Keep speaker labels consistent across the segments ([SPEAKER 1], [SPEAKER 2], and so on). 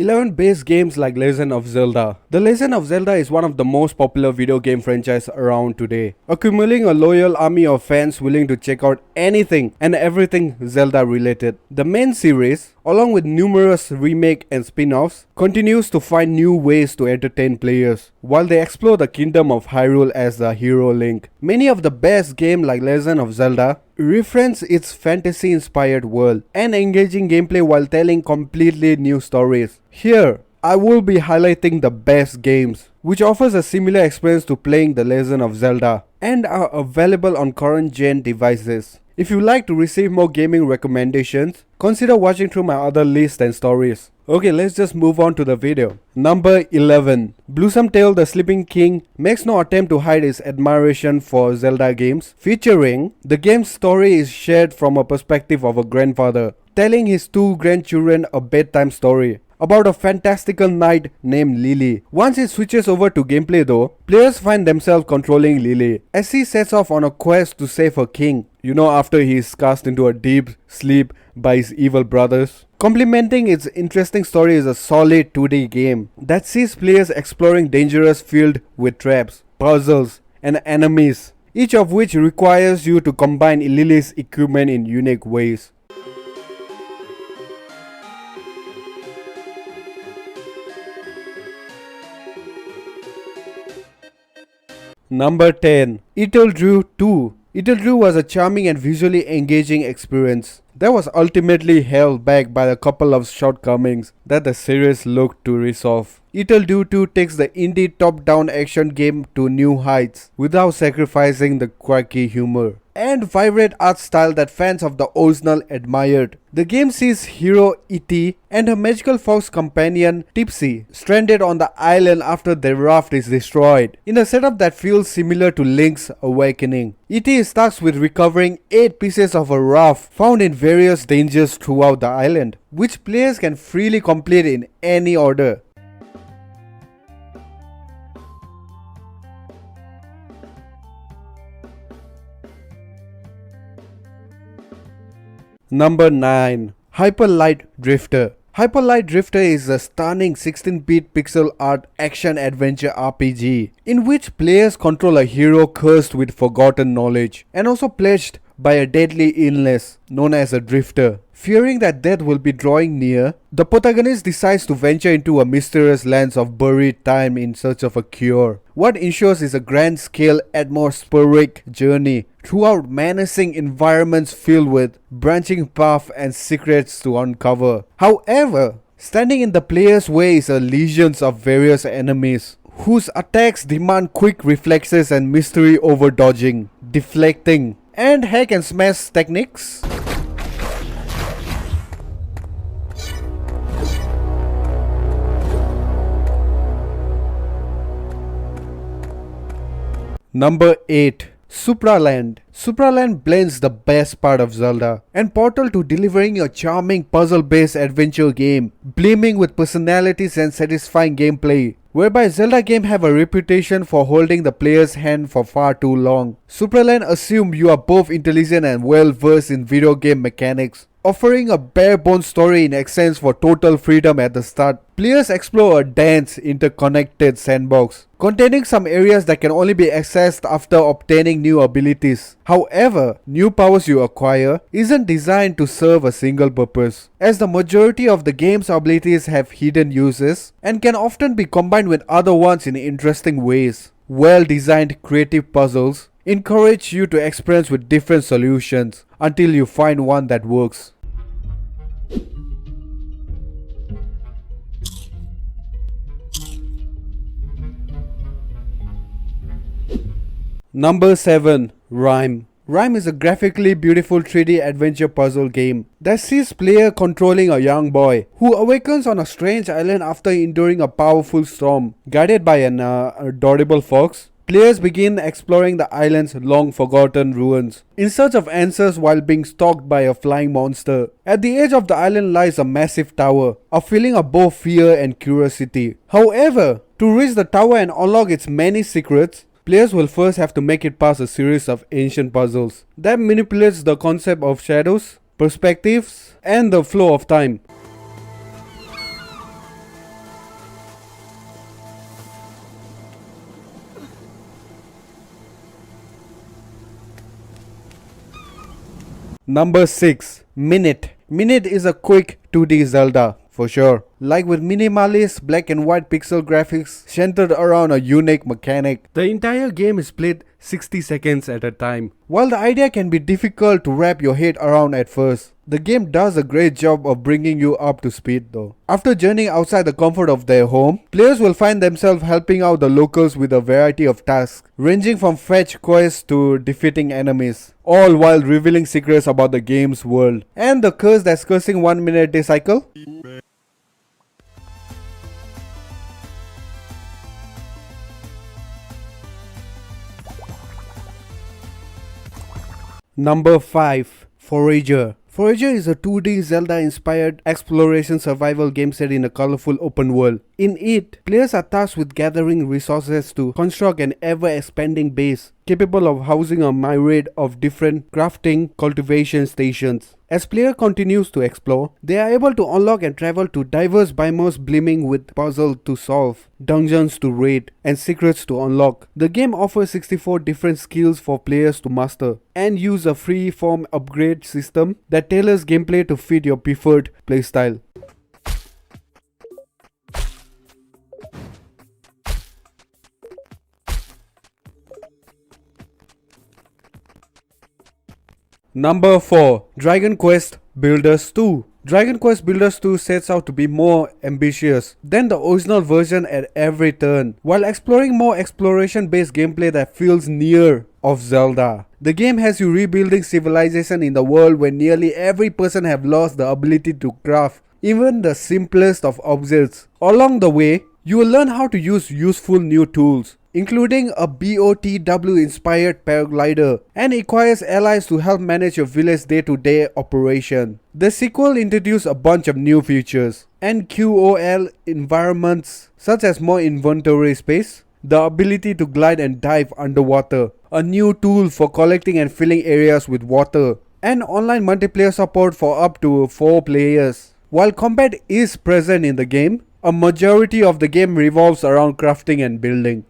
[SPEAKER 1] 11 base games like Legend of Zelda. The Legend of Zelda is one of the most popular video game franchises around today, accumulating a loyal army of fans willing to check out anything and everything Zelda related. The main series, along with numerous remake and spin-offs, continues to find new ways to entertain players, while they explore the Kingdom of Hyrule as the hero link. Many of the best games like Legend of Zelda reference its fantasy-inspired world and engaging gameplay while telling completely new stories. Here, I will be highlighting the best games, which offers a similar experience to playing The Legend of Zelda and are available on current gen devices. If you like to receive more gaming recommendations, consider watching through my other lists and stories. Okay, let's just move on to the video. Number 11. Blossom Tale the Sleeping King makes no attempt to hide his admiration for Zelda games, featuring the game's story is shared from a perspective of a grandfather, telling his two grandchildren a bedtime story about a fantastical knight named Lily. Once it switches over to gameplay though, players find themselves controlling Lily as he sets off on a quest to save her king, after he is cast into a deep sleep by his evil brothers. Complementing its interesting story is a solid 2D game that sees players exploring dangerous fields with traps, puzzles, and enemies, each of which requires you to combine Lily's equipment in unique ways. Number 10. Iteldrew 2. Iteldrew was a charming and visually engaging experience that was ultimately held back by a couple of shortcomings that the series looked to resolve. Iteldrew 2 takes the indie top-down action game to new heights without sacrificing the quirky humor and vibrant art style that fans of the original admired. The game sees hero E.T. and her magical fox companion Tipsy stranded on the island after their raft is destroyed, in a setup that feels similar to Link's Awakening. E.T. is tasked with recovering 8 pieces of a raft found in various dangers throughout the island, which players can freely complete in any order. Number 9. Hyper Light Drifter. Hyper Light Drifter is a stunning 16-bit pixel art action-adventure RPG in which players control a hero cursed with forgotten knowledge and also plagued by a deadly illness known as a drifter. Fearing that death will be drawing near, the protagonist decides to venture into a mysterious land of buried time in search of a cure. What ensures is a grand-scale atmospheric journey throughout menacing environments filled with branching paths and secrets to uncover. However, standing in the player's way is a legion of various enemies whose attacks demand quick reflexes and mystery over dodging, deflecting, and hack and smash techniques. Number 8. Supraland. Supraland blends the best part of Zelda and Portal to delivering a charming puzzle-based adventure game, beaming with personalities and satisfying gameplay, whereby Zelda games have a reputation for holding the player's hand for far too long. Supraland assumes you are both intelligent and well-versed in video game mechanics, offering a bare-bones story in exchange for total freedom at the start. Players explore a dense, interconnected sandbox, containing some areas that can only be accessed after obtaining new abilities. However, new powers you acquire isn't designed to serve a single purpose, as the majority of the game's abilities have hidden uses and can often be combined with other ones in interesting ways. Well-designed creative puzzles encourage you to experiment with different solutions until you find one that works. Number 7. Rime. Rime is a graphically beautiful 3D adventure puzzle game that sees player controlling a young boy who awakens on a strange island after enduring a powerful storm. Guided by an adorable fox, players begin exploring the island's long-forgotten ruins in search of answers while being stalked by a flying monster. At the edge of the island lies a massive tower, a feeling of both fear and curiosity. However, to reach the tower and unlock its many secrets, players will first have to make it past a series of ancient puzzles that manipulates the concept of shadows, perspectives, and the flow of time. Number 6. Minit. Minit is a quick 2D Zelda, for sure. Like with minimalist black and white pixel graphics centered around a unique mechanic. The entire game is played 60 seconds at a time. While the idea can be difficult to wrap your head around at first, the game does a great job of bringing you up to speed though. After journeying outside the comfort of their home, players will find themselves helping out the locals with a variety of tasks, ranging from fetch quests to defeating enemies, all while revealing secrets about the game's world. And the curse that's cursing 1 minute day cycle? Number 5. Forager. Forager is a 2D Zelda-inspired exploration survival game set in a colorful open world. In it, players are tasked with gathering resources to construct an ever-expanding base capable of housing a myriad of different crafting cultivation stations. As player continues to explore, they are able to unlock and travel to diverse biomes brimming with puzzles to solve, dungeons to raid, and secrets to unlock. The game offers 64 different skills for players to master, and use a free-form upgrade system that tailors gameplay to fit your preferred playstyle. Number 4. Dragon Quest Builders 2. Dragon Quest Builders 2 sets out to be more ambitious than the original version at every turn, while exploring more exploration-based gameplay that feels near of Zelda. The game has you rebuilding civilization in the world where nearly every person have lost the ability to craft even the simplest of objects. Along the way, you will learn how to use useful new tools, including a BOTW-inspired paraglider, and acquires allies to help manage your village day-to-day operation. The sequel introduced a bunch of new features and QOL environments such as more inventory space, the ability to glide and dive underwater, a new tool for collecting and filling areas with water, and online multiplayer support for up to 4 players. While combat is present in the game, a majority of the game revolves around crafting and building.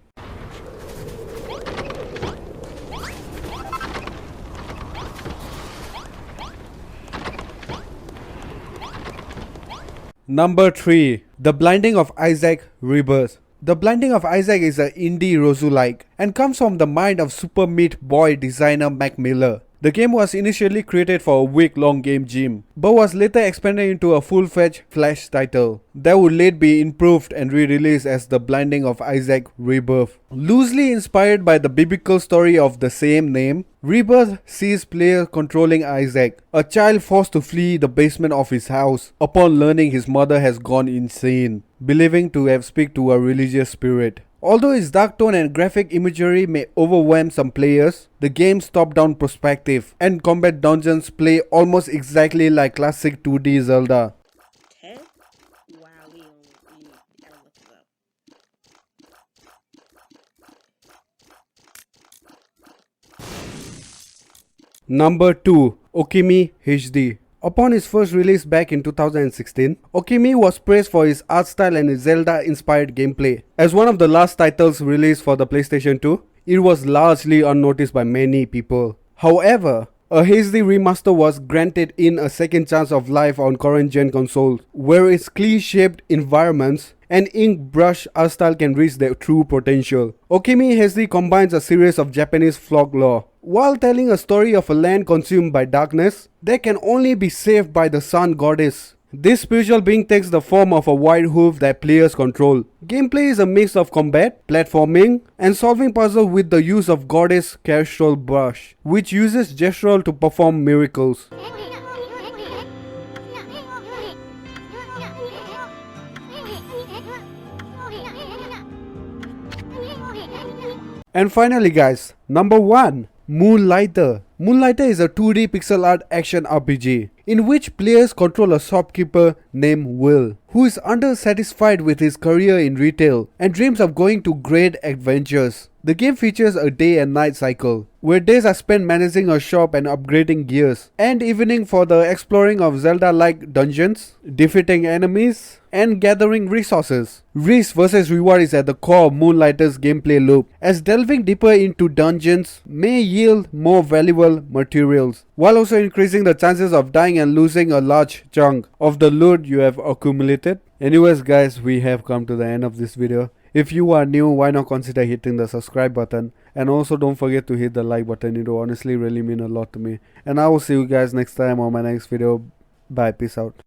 [SPEAKER 1] Number 3. The Blinding of Isaac Rebirth. The Blinding of Isaac is an indie roguelike and comes from the mind of Super Meat Boy designer Mac Miller. The game was initially created for a week-long game jam, but was later expanded into a full-fledged Flash title that would later be improved and re-released as The Blinding of Isaac Rebirth. Loosely inspired by the biblical story of the same name, Rebirth sees players controlling Isaac, a child forced to flee the basement of his house upon learning his mother has gone insane, believing to have speak to a religious spirit. Although its dark tone and graphic imagery may overwhelm some players, the game's top-down perspective and combat dungeons play almost exactly like classic 2D Zelda. Number 2. Okami HD. Upon its first release back in 2016, Okami was praised for its art style and its Zelda-inspired gameplay. As one of the last titles released for the PlayStation 2, it was largely unnoticed by many people. However, a HD remaster was granted in a second chance of life on current-gen consoles, where its clean-shaped environments and ink brush art style can reach their true potential. Okami HD combines a series of Japanese folklore, while telling a story of a land consumed by darkness that can only be saved by the sun goddess. This spiritual being takes the form of a white hoof that players control. Gameplay is a mix of combat, platforming, and solving puzzles with the use of goddess Kestrel brush, which uses gestural to perform miracles. And finally guys, number 1. Moonlighter. Moonlighter is a 2D pixel art action RPG in which players control a shopkeeper named Will, who is undersatisfied with his career in retail and dreams of going to great adventures. The game features a day and night cycle, where days are spent managing a shop and upgrading gears, and evening for the exploring of Zelda-like dungeons, defeating enemies, and gathering resources. Risk versus reward is at the core of Moonlighter's gameplay loop, as delving deeper into dungeons may yield more valuable materials, while also increasing the chances of dying and losing a large chunk of the loot you have accumulated. Anyways guys, we have come to the end of this video. If you are new, why not consider hitting the subscribe button, and also don't forget to hit the like button. It will honestly really mean a lot to me. And I will see you guys next time on my next video. Bye, peace out.